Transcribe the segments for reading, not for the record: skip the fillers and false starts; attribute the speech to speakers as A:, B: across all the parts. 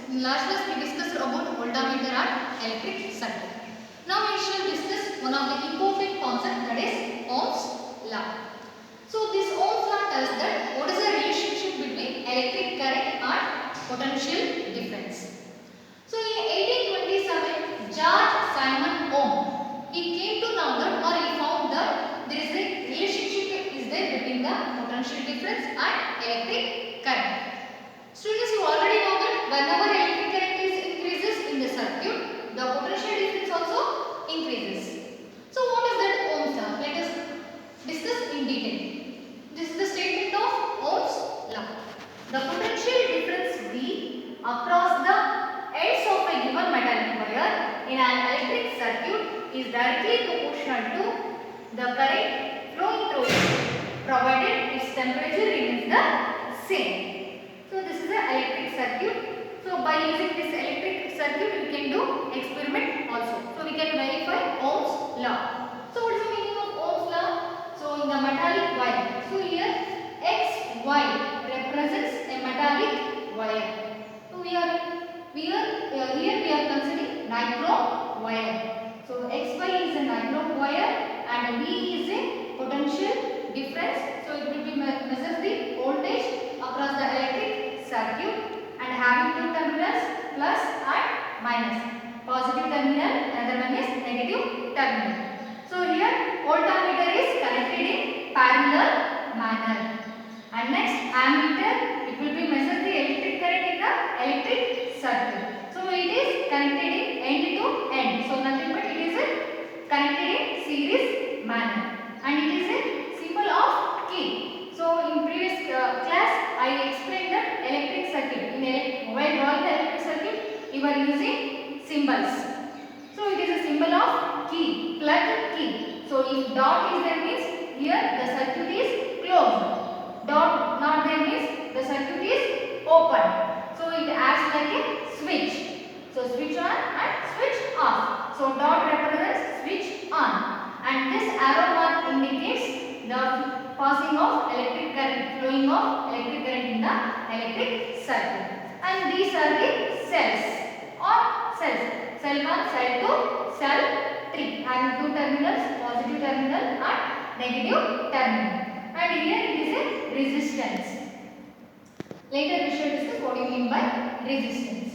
A: In last class we discussed about voltmeter and electric circuit. Now we shall discuss one of the important concept, that is Ohm's law. So this Ohm's law tells that what is the relationship between electric current and potential difference. So in 1827 George Simon Ohm, he came to know that, or he found that there is a relationship is there between the potential difference and electric current. Students, you already know that whenever electric current is increases in the circuit, the potential difference also increases. So what is that Ohm's law? Let us discuss in detail. This is the statement of Ohm's law. The potential difference V across the ends of a given metallic wire in an electric circuit is directly proportional to the current flowing through it, provided its temperature remains the same. So this is an electric circuit. So by using this electric circuit we can do experiment also. So we can verify Ohm's law. So what is the meaning of Ohm's law? So in the metallic wire. So here XY represents a metallic wire. So here we are considering nichrome wire. So XY is a nichrome wire and V is a potential difference. So it will be measures the voltage across the electric circuit and having two terminals, plus and minus. Positive terminal, another one is negative terminal. So here voltmeter is connected in parallel manner. And next ammeter, it will be measure the electric current in the electric circuit. So it is connected in end to end. So nothing but it is connected in series manner. And it is a symbol of key. So in previous class I explained that electric circuit. While drawing the electric circuit, you are using symbols. So it is a symbol of key, plug key. So if dot is there means here the circuit is closed. Dot not there means the circuit is open. So it acts like a switch. So switch on and switch off. So dot represents switch on. And this arrow mark indicates the passing of electric current, flowing of electric current in the electric circuit. And these are the cells or cells. Cell 1, cell 2, cell 3, having two terminals, positive terminal and negative terminal. And here it is a resistance. Later we shall discuss what you mean by resistance.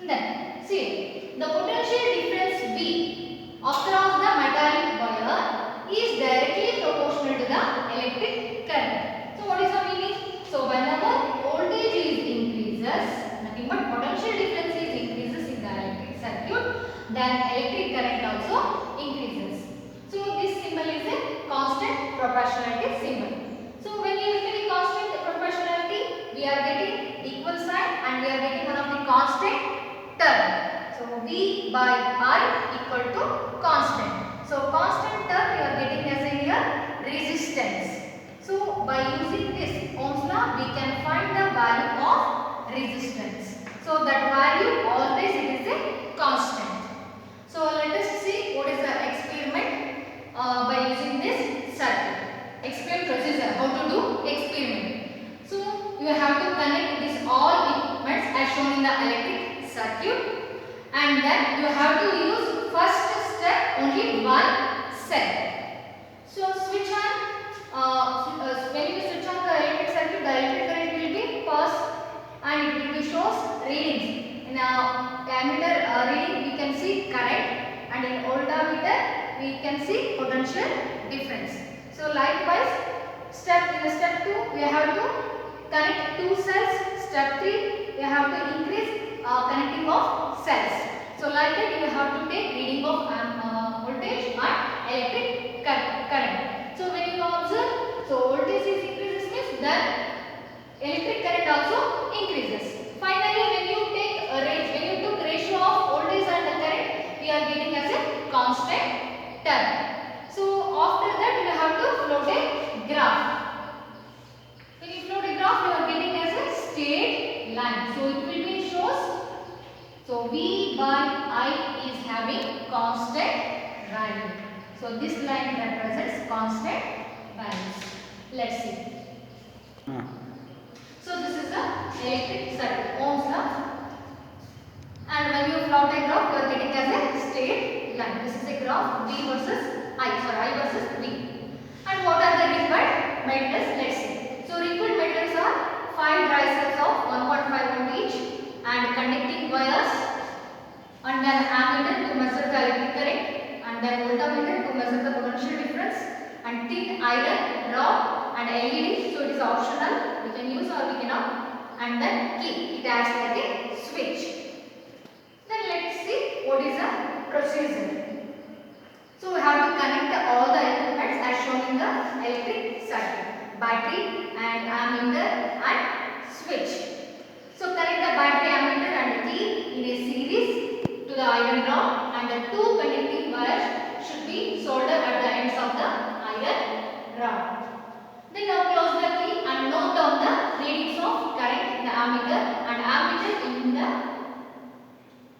A: Then see, the potential difference V across the metallic wire is directly proportional to the electric current. So what is the meaning? So whenever voltage is increases, nothing but potential difference is increases in the electric circuit, then electric current also increases. So this symbol is a constant proportionality symbol. So when you look at the constant proportionality, we are getting equal sign and we are getting one of the constant term. So V by I equal to constant. So constant term we are getting as a here resistance. So by using this Ohm's law we can find the value of resistance. So that value always it is a constant. So let us see what is the experiment by using this circuit. Experiment procedure, how to do experiment. So you have to connect this all equipments as shown in the electric circuit. And then you have to use first step only one cell. So switch on, when you switch on the electric circuit, the electric current will be passed and it will be shows readings. In ammeter reading we can see current and in voltmeter we can see potential difference. So likewise, in the step 2 we have to connect two cells. Step 3 we have to increase connecting of cells. So like that you have to take reading of voltage and electric current. So when you observe, so voltage is increases means then electric current also increases. Finally when you take when you took ratio of voltage and the current, we are getting as a constant term. So after that you have to float a graph. When you float a graph you are getting as a straight line. So it will be shows. So V by I is having constant value. So this line represents constant values. Let's see. So this is the electric circuit, Ohm's law. plot a graph, you are getting as a straight line. This is a graph V versus I, sorry, I versus V. And what are the required materials? Let's see. So required materials are 5 dry cells of 1.5 volt each and conducting wires and an ammeter to measure the electric current and then voltmeter to measure the potential difference and thin iron rod and LED. So it is optional. We can use or we cannot. And then key. It acts like a switch. Then let's see what is the procedure. So we have to connect all the equipments as shown in the electric circuit. Battery and ammeter and switch. So connect the battery, ammeter and key in a series to the iron rod and the two connecting wires should be soldered at the ends of the iron rod. Then now close the key and note down the readings of current in the ammeter and ammeter in the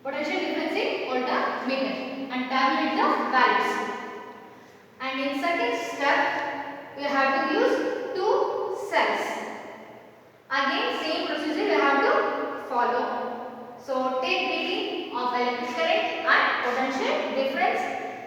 A: potential difference in voltmeter and tabulate the values. And in second step, we have to use two cells. Again, same procedure we have to follow. So take reading of electric current and potential difference,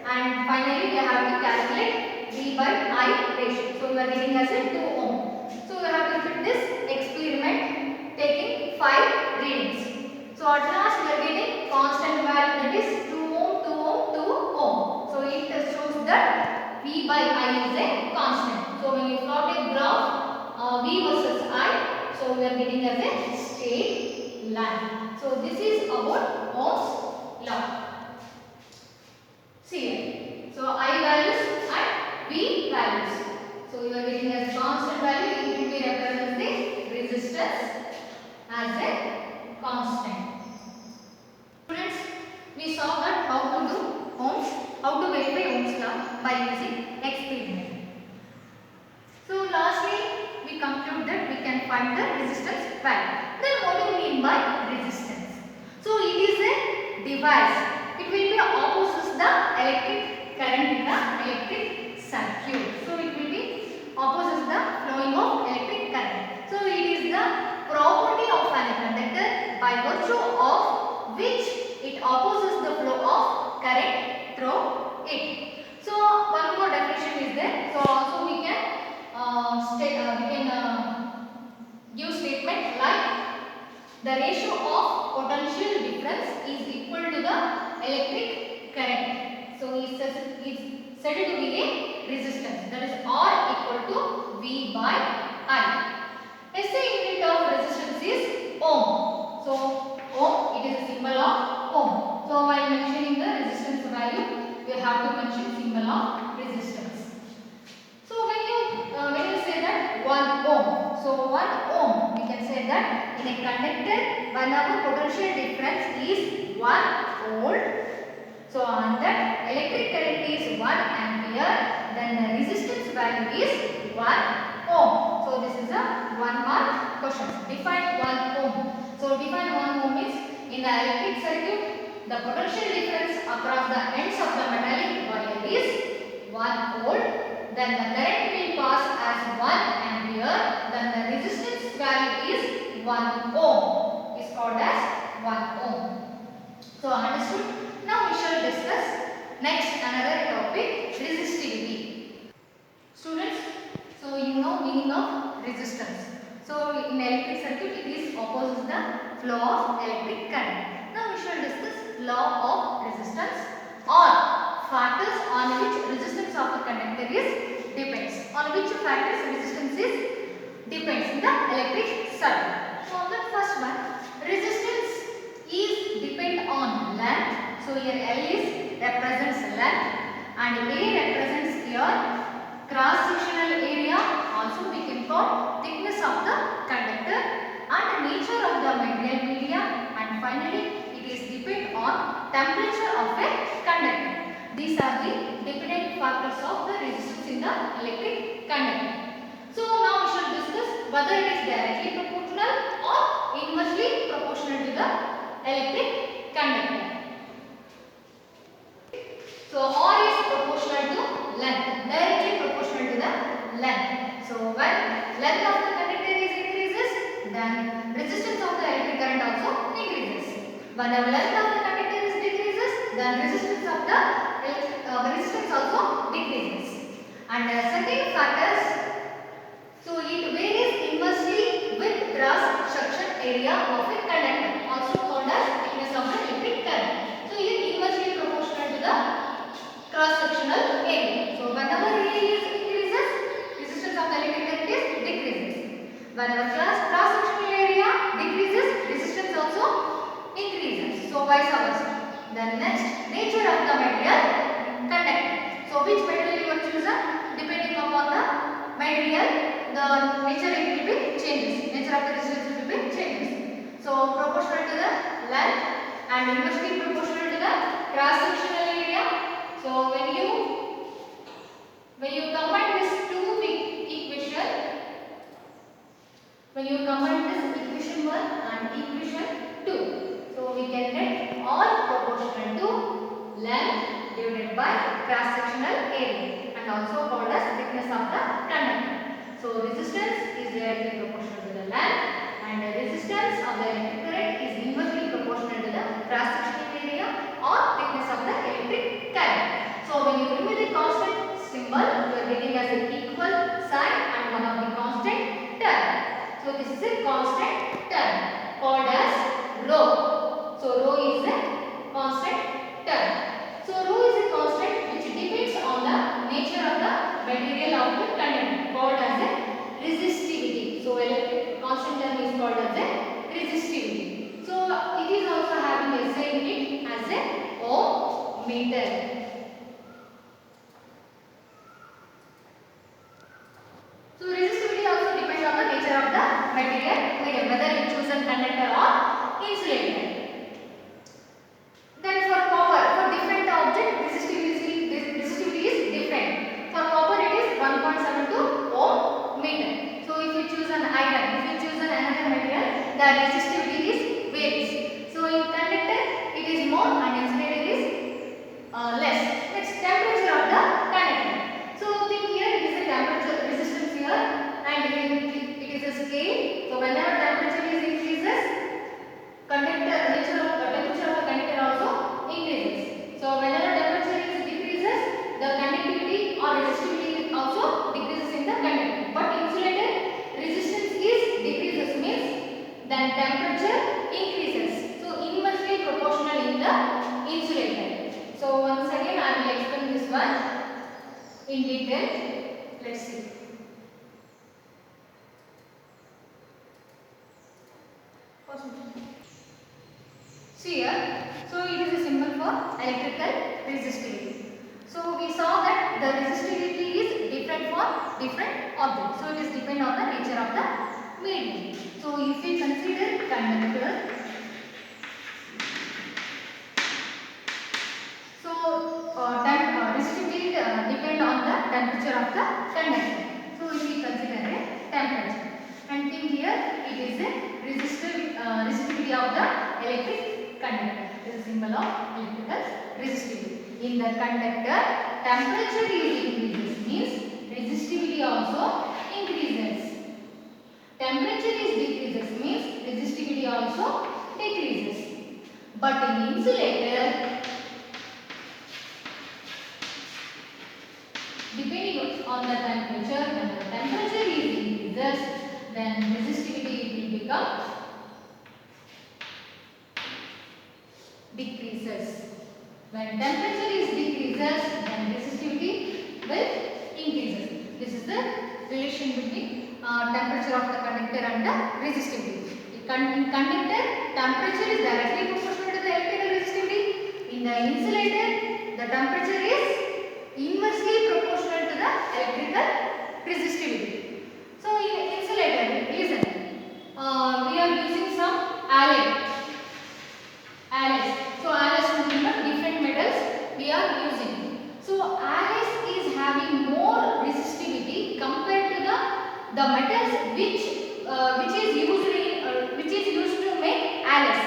A: and finally we have to calculate V by I ratio. So we are getting as a 2 ohm. So we have to repeat this experiment taking 5 readings. So at last we are getting constant value, that is 2 ohm, 2 ohm, 2 ohm. So it shows that V by I is a constant. So when you plot a graph V versus I, so we are getting as a straight line. So this is about Ohm's law. See here. So I values and V values. So you are getting as constant value. It will be represented the resistance as a constant. Students, we saw that how to do Ohm's, how to verify Ohm's law by using experiment. So lastly, we conclude that we can find the resistance value. Then what do we mean by resistance? So it is a device. It will be opposes the electric current in the electric circuit. So it will be opposes the flowing of electric current. So it is the property of an conductor by virtue of which it opposes the flow of current through it. So one more definition is there. So also we can give statement like the ratio of potential difference is equal to the electric current. So it is said to be a resistance, that is R equal to V by I. SI unit of resistance is ohm. So ohm, it is a symbol of ohm. So while mentioning the resistance value, we have to mention symbol of resistance. So when you say that 1 ohm, so 1 ohm, we can say that in a conductor, whenever potential difference is 1 volt, so on that electric current is 1 ampere, then the resistance value is 1 ohm. So this is a 1 mark question. Define 1 ohm. So define 1 ohm is in the electric circuit, the potential difference across the ends of the metallic wire is 1 volt. Then the current will pass as 1 ampere. Then the resistance value is 1 ohm. Is called as 1 ohm. So understood? Now we shall discuss next another topic, resistivity. Students, so you know meaning of resistance. So in electric circuit it is opposes the flow of electric current. Now we shall discuss law of resistance or factors on which resistance of the conductor is depends. On which factors resistance is depends in the electric circuit. So on the first one, resistance is depend on length. So here L is represents length and A represents your cross sectional area. Also we can call thickness of the conductor and nature of the material media, and finally it is depend on temperature of a conductor. These are the dependent factors of the resistance in the electric conductor. So now we shall discuss whether it is directly proportional or inversely proportional to the electric conductor. So R is proportional to length, directly proportional to the length. So when length of the conductor is increases, then resistance of the electric current also increases. Whenever length of the conductor then resistance of the resistance also decreases. And second factors, so it varies inversely with cross section area of a conductor, also called as thickness of the electric current. So it is inversely proportional to the cross sectional area. So whenever area increases, resistance of the electric current is decreases. Whenever cross sectional area decreases, resistance also increases. So vice versa. Then next, nature of the material conductor. So which material you have chosen, depending upon the material, the nature it will be changes. Nature of the resistance will be changes. So proportional to the length and inversely proportional to the cross sectional area. So when you combine this two equation, when you combine this equation 1 and equation 2, so we can get all proportional to length divided by cross sectional area and also called as thickness of the conductor. So resistance is directly proportional to the length and the resistance of the electric current is inversely proportional to the cross sectional area or thickness of the electric current. So when you remove the constant symbol, you are getting as an equal sign and one of the constant term. So this is a constant term called as rho. So rho is a constant term. So rho is a constant which depends on the nature of the material of the conductor called as a resistivity. So electric constant term is called as a resistivity. So it is also having a same unit as a ohm meter. So resistivity also depends on the nature of the material medium, whether you choose a conductor or insulator. Then for copper, for different object resistivity is different. For copper it is 1.72 ohm meter. So if you choose an iron, if you choose another material, the resistivity is varies. So in conductor it is more and insulator is less. Next, temperature of the conductor. So think here it is a temperature resistance here and it is a scale. So whenever temperature is increases, temperature of the conductor also increases. So whenever temperature is decreases, the conductivity or resistivity also decreases in the conductor. But insulator resistance is decreases means then temperature increases. So inversely proportional in the insulator. So once again I will explain this one in detail. Let's see. See here, so it is a symbol for electrical resistivity. So we saw that the resistivity is different for different objects. So it is depend on the nature of the medium. So if we consider conductor, so resistivity depend on the temperature of the conductor. So if we consider a temperature, and think here it is a resistivity of the electric conductor. This is a symbol of electrical resistivity. In the conductor, temperature is increases means resistivity also increases. Temperature is decreases means resistivity also decreases. But in insulator, depending on the temperature, when the temperature is increases, then resistivity will become decreases. When temperature is decreases, then resistivity will increases. This is the relation between temperature of the conductor and the resistivity. In conductor, temperature is directly proportional to the electrical resistivity. In the insulator, the temperature is inversely proportional to the electrical resistivity. So in insulator, listen, we are using some alloy. So alloys nothing but different metals we are using. So alloys is having more resistivity compared to the metals which is used to make alloys.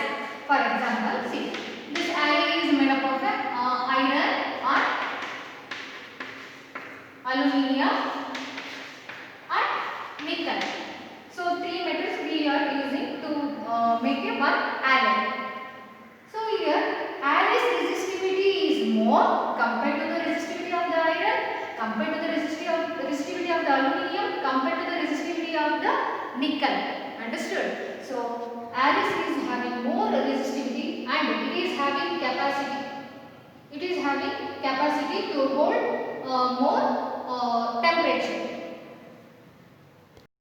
A: For example, see, this alloy is made up of iron or aluminium and nickel. So three metals we are using to make a one compared to the resistivity of the iron, compared to the resistivity of the aluminium, compared to the resistivity of the nickel. Understood? So Aries is having more resistivity and it is having capacity. It is having capacity to hold more temperature.